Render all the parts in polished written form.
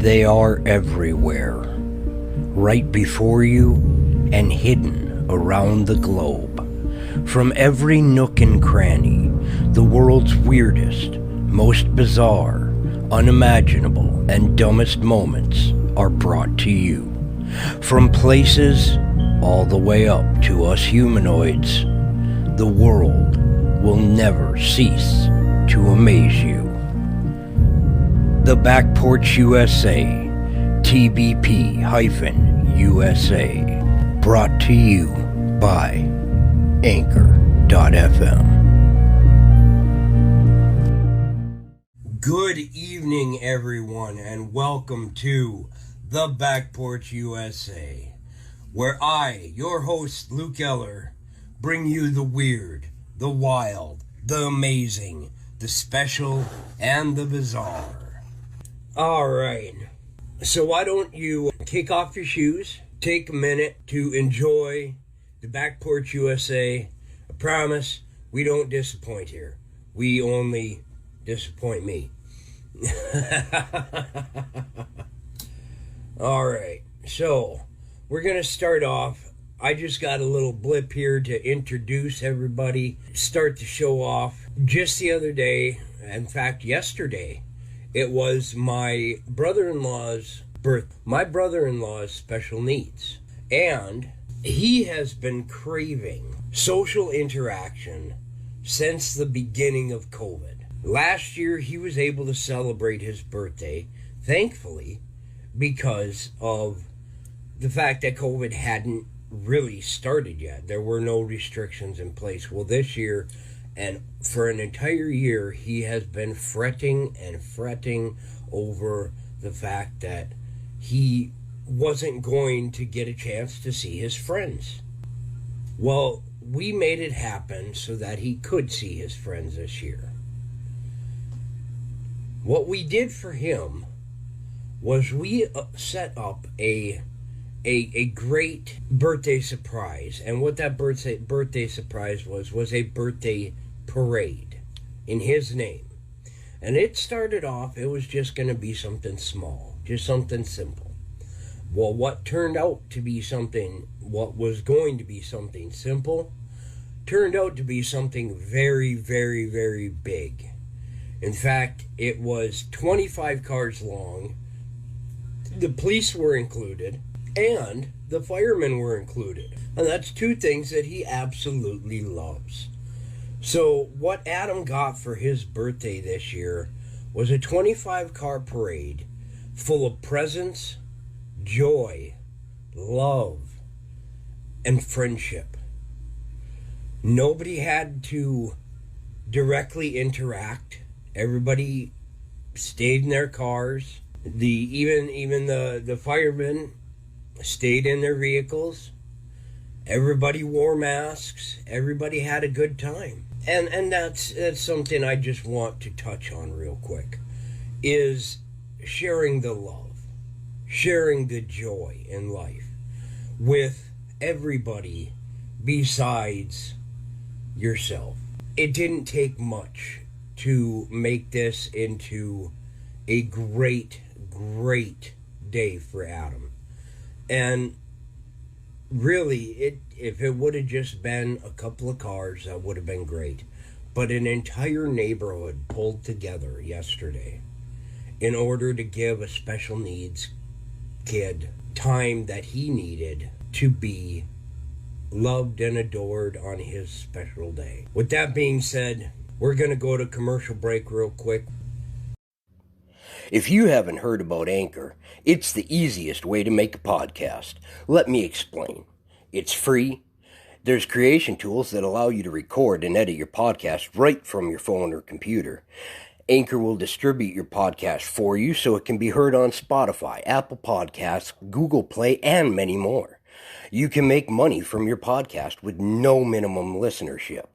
They are everywhere, right before you and hidden around the globe. From every nook and cranny, the world's weirdest, most bizarre, unimaginable, and dumbest moments are brought to you. From places all the way up to us humanoids, the world will never cease to amaze you. The Back Porch USA TBP-USA, brought to you by Anchor.fm. Good evening, everyone, and welcome to the Back Porch USA, where I, your host, Luke Eller, bring you the weird, the wild, the amazing, the special, and the bizarre. Alright, so why don't you kick off your shoes, take a minute to enjoy the Back Porch USA. I promise we don't disappoint here. We only disappoint me. Alright, so we're going to start off. I just got a little blip here to introduce everybody, start the show off. Just the other day, in fact yesterday, it was my brother-in-law's birth. My brother-in-law's special needs. And he has been craving social interaction since the beginning of COVID. Last year, he was able to celebrate his birthday, thankfully, because of the fact that COVID hadn't really started yet. There were no restrictions in place. Well, this year, and for an entire year, he has been fretting and fretting over the fact that he wasn't going to get a chance to see his friends. Well, we made it happen so that he could see his friends this year. What we did for him was we set up a great birthday surprise. And what that birthday surprise was a birthday parade in his name. And it started off, it was just going to be something small, just something simple. Well, what was going to be something simple, turned out to be something very, very, very big. In fact, it was 25 cars long. The police were included, and the firemen were included. And that's two things that he absolutely loves. So what Adam got for his birthday this year was a 25-car parade full of presents, joy, love, and friendship. Nobody had to directly interact. Everybody stayed in their cars. Even the firemen stayed in their vehicles. Everybody wore masks. Everybody had a good time. And that's something I just want to touch on real quick, is sharing the love, sharing the joy in life with everybody besides yourself. It didn't take much to make this into a great, great day for Adam. And really, if it would have just been a couple of cars, that would have been great. But an entire neighborhood pulled together yesterday in order to give a special needs kid time that he needed to be loved and adored on his special day. With that being said, we're going to go to commercial break real quick. If you haven't heard about Anchor, it's the easiest way to make a podcast. Let me explain. It's free. There's creation tools that allow you to record and edit your podcast right from your phone or computer. Anchor will distribute your podcast for you so it can be heard on Spotify, Apple Podcasts, Google Play, and many more. You can make money from your podcast with no minimum listenership.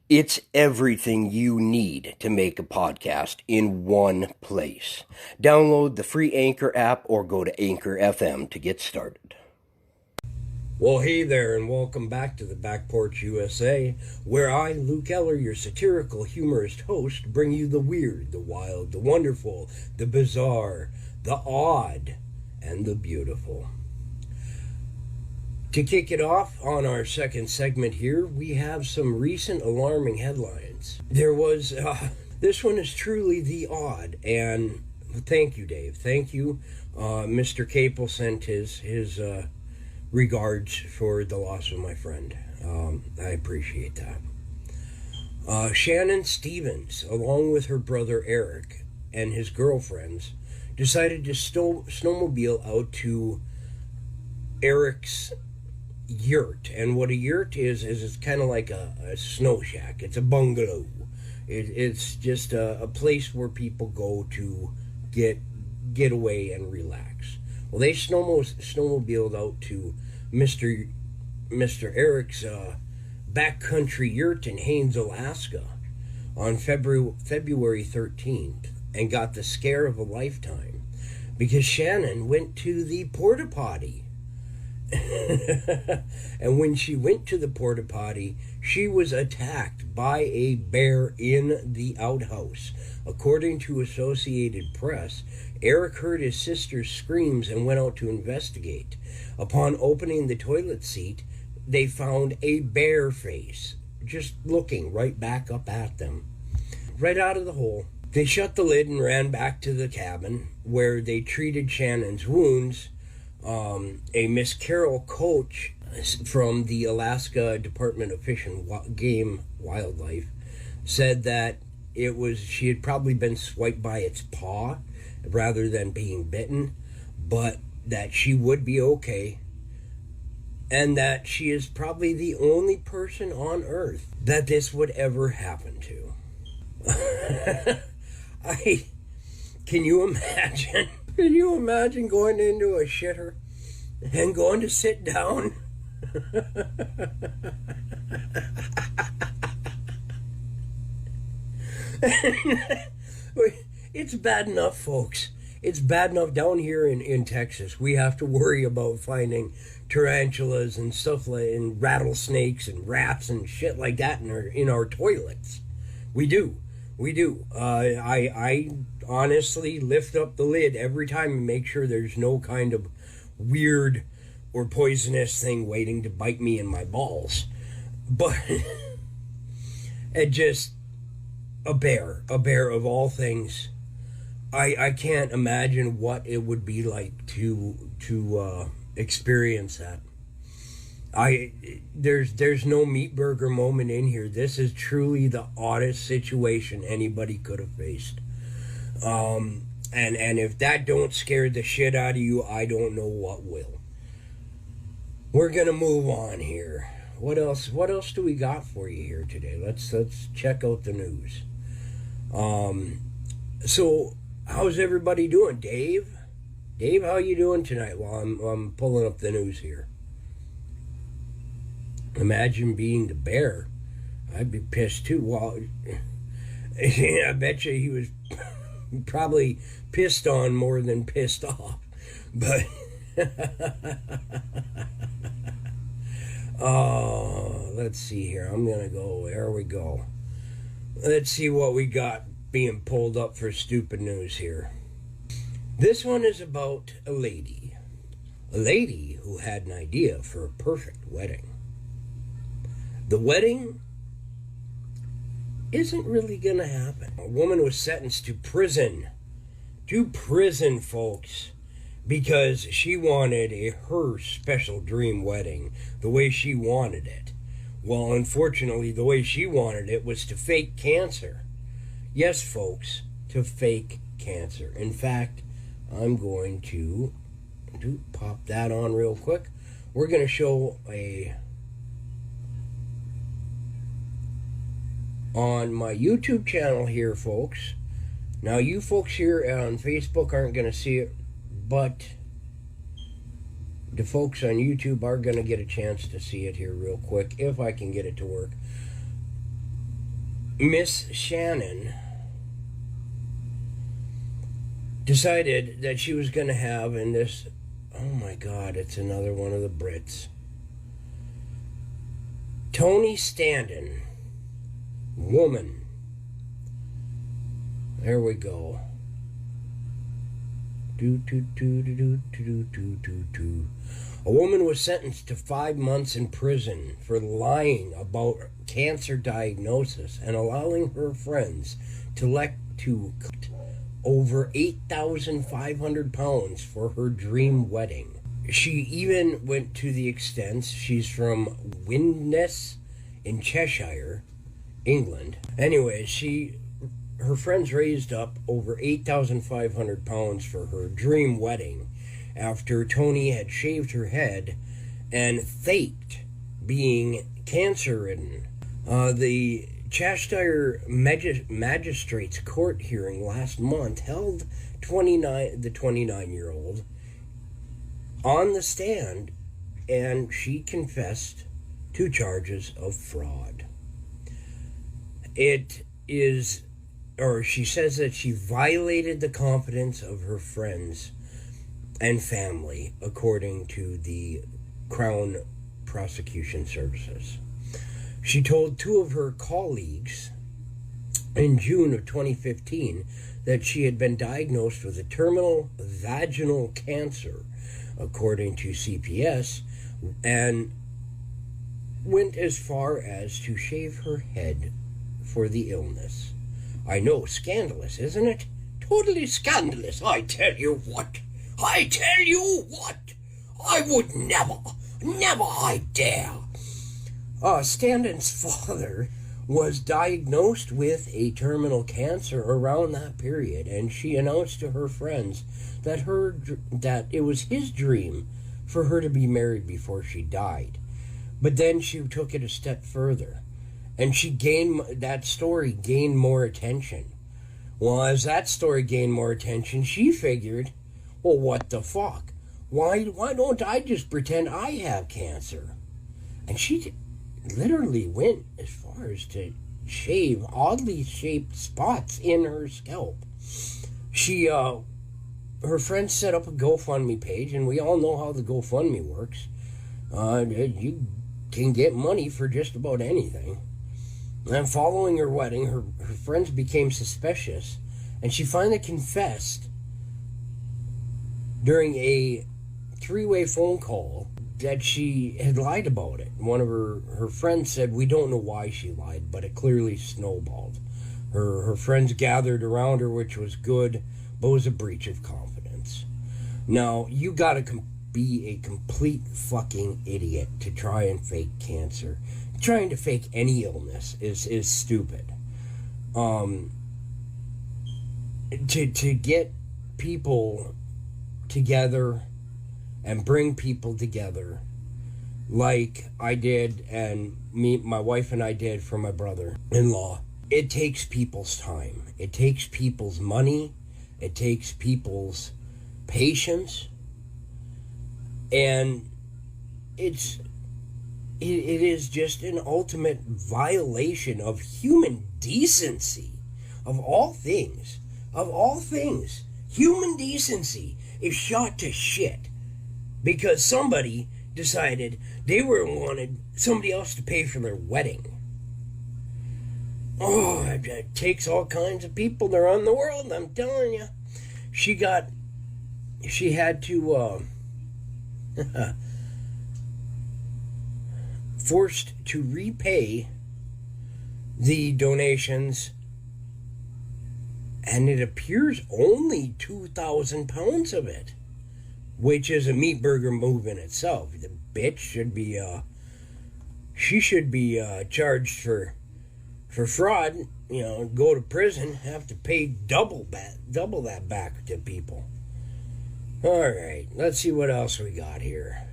It's everything you need to make a podcast in one place. Download the free Anchor app or go to Anchor FM to get started. Well, hey there, and welcome back to the Back Porch USA, where I, Luke Eller, your satirical, humorist host, bring you the weird, the wild, the wonderful, the bizarre, the odd, and the beautiful. To kick it off on our second segment here, we have some recent alarming headlines. There was, this one is truly the odd, and thank you, Dave. Thank you. Mr. Capel sent his regards for the loss of my friend. I appreciate that. Shannon Stevens, along with her brother Eric and his girlfriends, decided to snowmobile out to Eric's yurt. And what a yurt is it's kind of like a snow shack. It's a bungalow. It's just a place where people go to get away and relax. Well, they snowmobiled out to Mr. Eric's backcountry yurt in Haines, Alaska on February 13th and got the scare of a lifetime because Shannon went to the porta potty. And when she went to the porta potty, she was attacked by a bear in the outhouse. According to Associated Press, Eric heard his sister's screams and went out to investigate. Upon opening the toilet seat, they found a bear face, just looking right back up at them, right out of the hole. They shut the lid and ran back to the cabin, where they treated Shannon's wounds. A Miss Carol Coach from the Alaska Department of Fish and Game Wildlife said that she had probably been swiped by its paw rather than being bitten, but that she would be okay, and that she is probably the only person on Earth that this would ever happen to. Can you imagine? Can you imagine going into a shitter and going to sit down? It's bad enough, folks. It's bad enough down here in Texas. We have to worry about finding tarantulas and stuff and rattlesnakes and rats and shit like that in our toilets. We do. I honestly lift up the lid every time and make sure there's no kind of weird or poisonous thing waiting to bite me in my balls. But it just a bear of all things. I can't imagine what it would be like to experience that. There's no meat burger moment in here. This is truly the oddest situation anybody could have faced. And if that don't scare the shit out of you, I don't know what will. We're gonna move on here. What else do we got for you here today? Let's check out the news. So how's everybody doing? Dave, how you doing tonight while I'm pulling up the news here? Imagine being the bear. I'd be pissed too. Well, I bet you he was probably pissed on more than pissed off. But oh, let's see here. I'm gonna go. There we go. Let's see what we got being pulled up for stupid news here. This one is about a lady who had an idea for a perfect wedding. The wedding isn't really gonna happen. A woman was sentenced to prison, folks, because she wanted her special dream wedding the way she wanted it. Well, unfortunately, the way she wanted it was to fake cancer. Yes, folks, to fake cancer. In fact, I'm going to pop that on real quick. We're going to show on my YouTube channel here, folks. Now, you folks here on Facebook aren't going to see it, but the folks on YouTube are going to get a chance to see it here real quick, if I can get it to work. Miss Shannon decided that she was going to have in this... Oh my God, it's another one of the Brits. Tony Standen. Woman. There we go. A woman was sentenced to 5 months in prison for lying about cancer diagnosis and allowing her friends to collect over 8,500 pounds for her dream wedding. She even went to the extent, she's from Widnes in Cheshire, England. Anyway, her friends raised up over 8,500 pounds for her dream wedding after Tony had shaved her head and faked being cancer-ridden. The Cheshire Magistrates Court hearing last month held the 29-year-old on the stand, and she confessed to charges of fraud. She says that she violated the confidence of her friends and family, according to the Crown Prosecution Services. She told 2 of her colleagues in June of 2015 that she had been diagnosed with a terminal vaginal cancer, according to CPS, and went as far as to shave her head for the illness. I know, scandalous, isn't it? Totally scandalous. I tell you what. I would never I dare. Stanton's father was diagnosed with a terminal cancer around that period, and she announced to her friends that it was his dream for her to be married before she died. But then she took it a step further, and that story gained more attention. Well, as that story gained more attention, she figured, well, what the fuck? Why don't I just pretend I have cancer? And she literally went as far as to shave oddly shaped spots in her scalp. Her friends set up a GoFundMe page, and we all know how the GoFundMe works. You can get money for just about anything. And following her wedding, her friends became suspicious, and she finally confessed during a 3-way phone call that she had lied about it. One of her friends said, we don't know why she lied, but it clearly snowballed. Her friends gathered around her, which was good, but was a breach of confidence. Now, you gotta be a complete fucking idiot to try and fake cancer. Trying to fake any illness is stupid. To get people together and bring people together like I did, and my wife and I did for my brother-in-law, it takes people's time. It takes people's money. It takes people's patience. And it is just an ultimate violation of human decency. Of all things, human decency is shot to shit because somebody decided they wanted somebody else to pay for their wedding. Oh, it takes all kinds of people around the world, I'm telling you. She had to forced to repay the donations, and it appears only 2,000 pounds of it, which is a meat burger move in itself. The bitch should be charged for fraud, go to prison, have to pay double that back to people. All right, let's see what else we got here.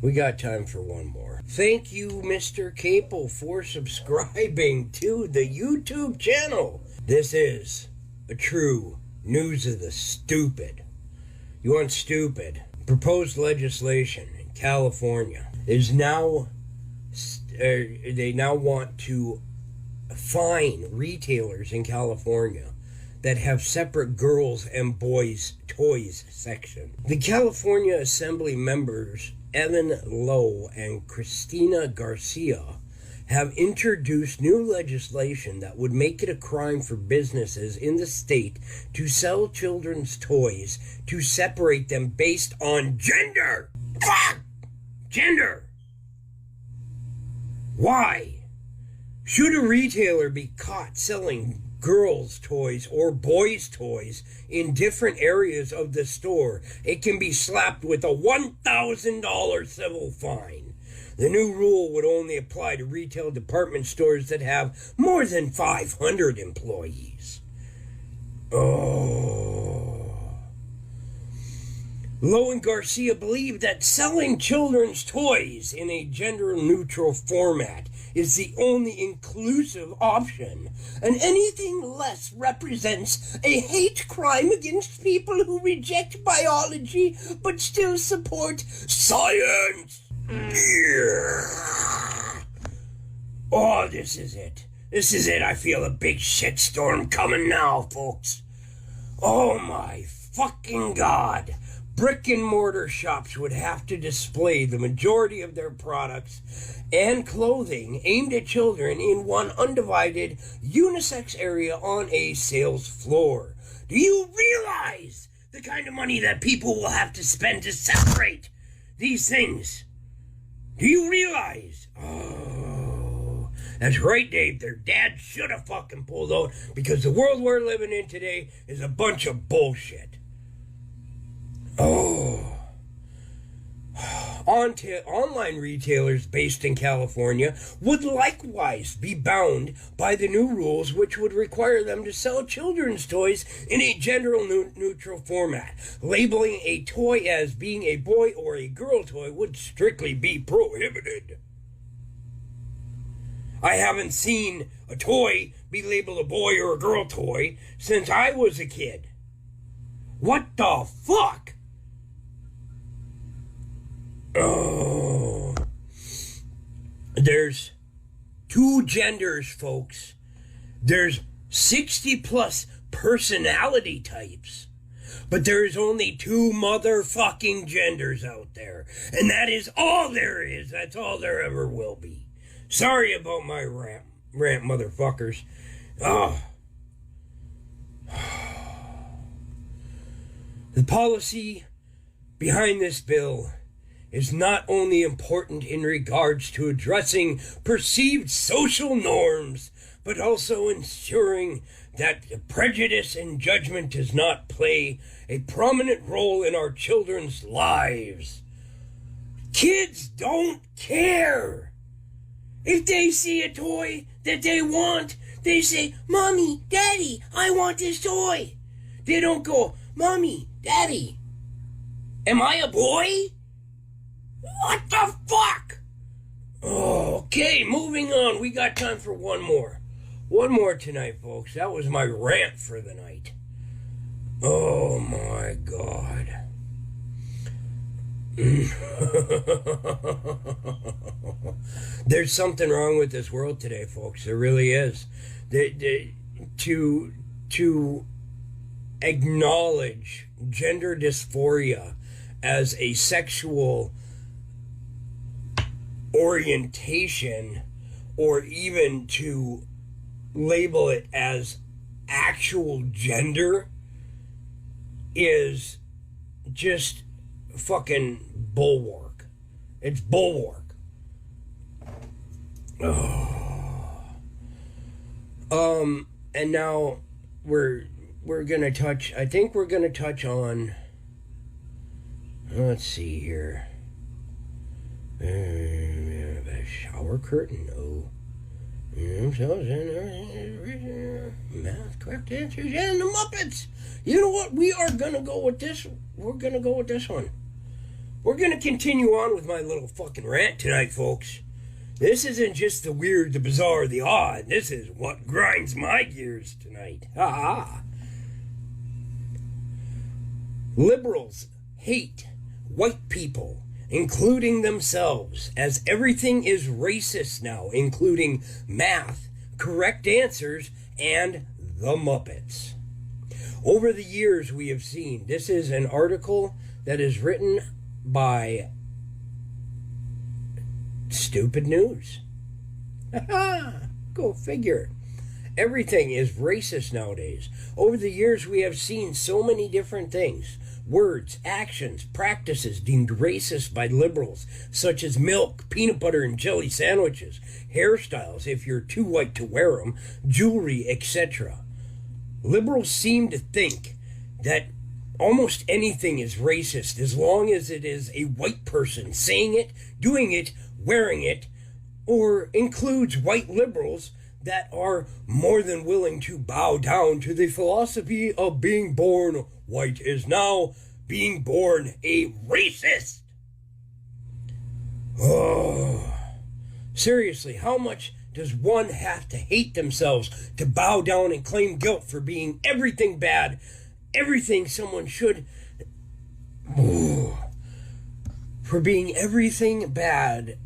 We got time for one more. Thank you, Mr. Capel, for subscribing to the YouTube channel. This is a true news of the stupid. You want stupid? Proposed legislation in California is now, they now want to fine retailers in California that have separate girls and boys toys section. The California Assembly members Evan Lowe and Cristina Garcia have introduced new legislation that would make it a crime for businesses in the state to sell children's toys to separate them based on gender. Fuck! Gender! Why? Should a retailer be caught selling girls' toys or boys' toys in different areas of the store, it can be slapped with a $1,000 civil fine. The new rule would only apply to retail department stores that have more than 500 employees. Lowe and Garcia believe that selling children's toys in a gender-neutral format is the only inclusive option, and anything less represents a hate crime against people who reject biology but still support science. Yeah. Oh, this is it. This is it. I feel a big shitstorm coming now, folks. Oh my fucking God. Brick and mortar shops would have to display the majority of their products and clothing aimed at children in one undivided unisex area on a sales floor. Do you realize the kind of money that people will have to spend to separate these things? Do you realize? Oh, that's right, Dave. Their dad should have fucking pulled out, because the world we're living in today is a bunch of bullshit. Online retailers based in California would likewise be bound by the new rules, which would require them to sell children's toys in a gender-neutral format. Labeling a toy as being a boy or a girl toy would strictly be prohibited. I haven't seen a toy be labeled a boy or a girl toy since I was a kid. What the fuck? Oh, there's two genders, folks. There's 60 plus personality types, but there's only two motherfucking genders out there, and that is all there is. That's all there ever will be. Sorry about my rant, motherfuckers. The policy behind this bill is not only important in regards to addressing perceived social norms, but also ensuring that prejudice and judgment does not play a prominent role in our children's lives. Kids don't care. If they see a toy that they want, they say, "Mommy, Daddy, I want this toy." They don't go, "Mommy, Daddy, am I a boy? What the fuck?" Okay, moving on. We got time for one more. One more tonight, folks. That was my rant for the night. Oh my God. There's something wrong with this world today, folks. There really is. To acknowledge gender dysphoria as a sexual orientation, or even to label it as actual gender, is just fucking bulwark. It's bulwark. And now we're gonna touch, I think we're gonna touch on, let's see here. Shower curtain, no. Math, correct answers, and the Muppets. You know what? We are gonna go with this. We're gonna go with this one. We're gonna continue on with my little fucking rant tonight, folks. This isn't just the weird, the bizarre, the odd. This is what grinds my gears tonight. Ha ha. Liberals hate white people, including themselves, as everything is racist now, including math, correct answers, and the Muppets. Over the years, we have seen, this is an article that is written by Stupid News. Go figure. Everything is racist nowadays. Over the years, we have seen so many different things. Words, actions, practices deemed racist by liberals, such as milk, peanut butter, and jelly sandwiches, hairstyles if you're too white to wear them, jewelry, etc. Liberals seem to think that almost anything is racist as long as it is a white person saying it, doing it, wearing it, or includes white liberals that are more than willing to bow down to the philosophy of being born white is now being born a racist. Oh, seriously, how much does one have to hate themselves to bow down and claim guilt for being everything bad, everything someone should, for being everything bad,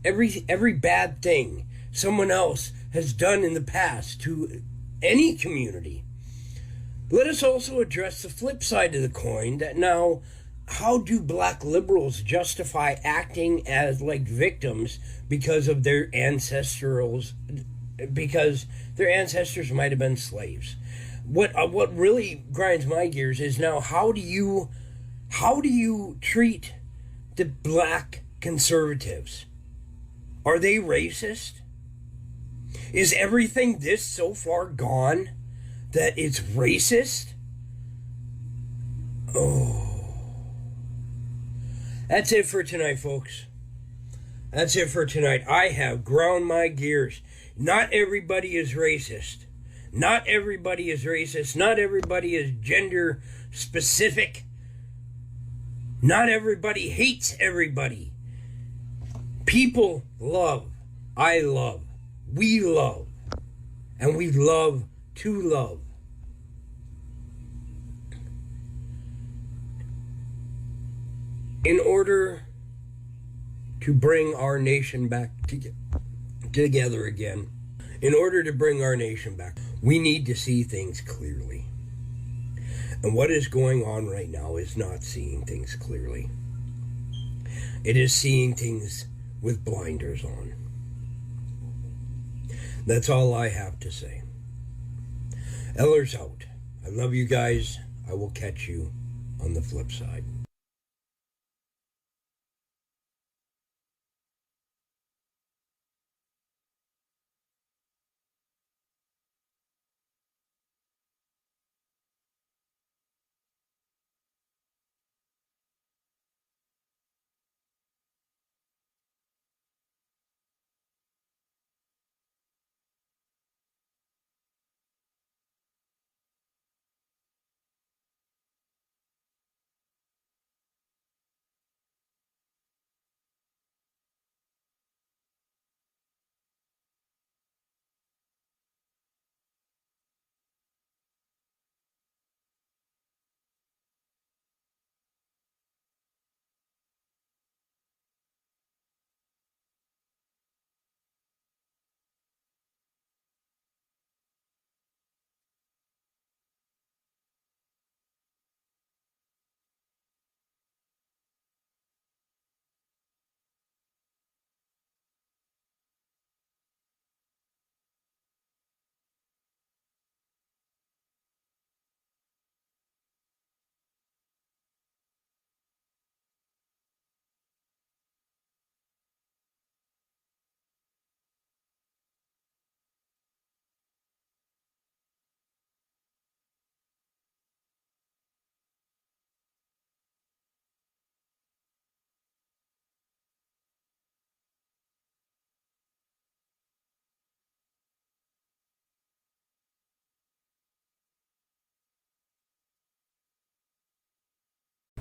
every bad thing someone else has done in the past to any community? Let us also address the flip side of the coin, that now, how do black liberals justify acting as like victims because of their ancestors might have been slaves? What really grinds my gears is now, how do you treat the black conservatives? Are they racist? Is everything this so far gone that it's racist? Oh. That's it for tonight, folks. That's it for tonight. I have ground my gears. Not everybody is racist. Not everybody is racist. Not everybody is gender specific. Not everybody hates everybody. People love. I love. We love. And we love to love. In order to bring our nation back together again, we need to see things clearly. And what is going on right now is not seeing things clearly. It is seeing things with blinders on. That's all I have to say. Eller's out. I love you guys. I will catch you on the flip side.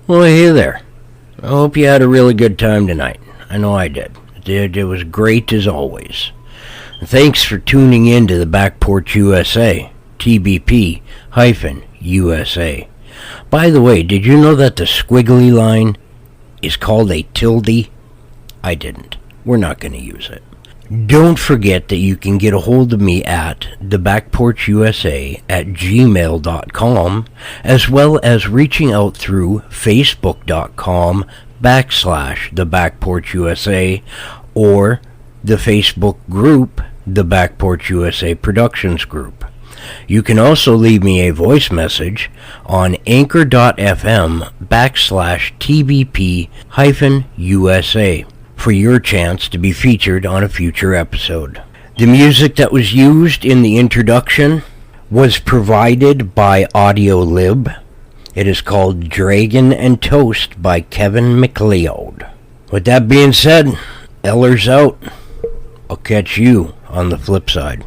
Well, hey there. I hope you had a really good time tonight. I know I did. It was great as always. Thanks for tuning in to the Back Porch USA TBP-USA. By the way, did you know that the squiggly line is called a tilde? I didn't. We're not going to use it. Don't forget that you can get a hold of me at thebackporchusa@gmail.com, as well as reaching out through facebook.com/thebackporchusa or the Facebook group, the Back Porch USA Productions Group. You can also leave me a voice message on anchor.fm/TBP-USA for your chance to be featured on a future episode. The music that was used in the introduction was provided by Audiolib. It is called Dragon and Toast by Kevin MacLeod. With that being said, Eller's out. I'll catch you on the flip side.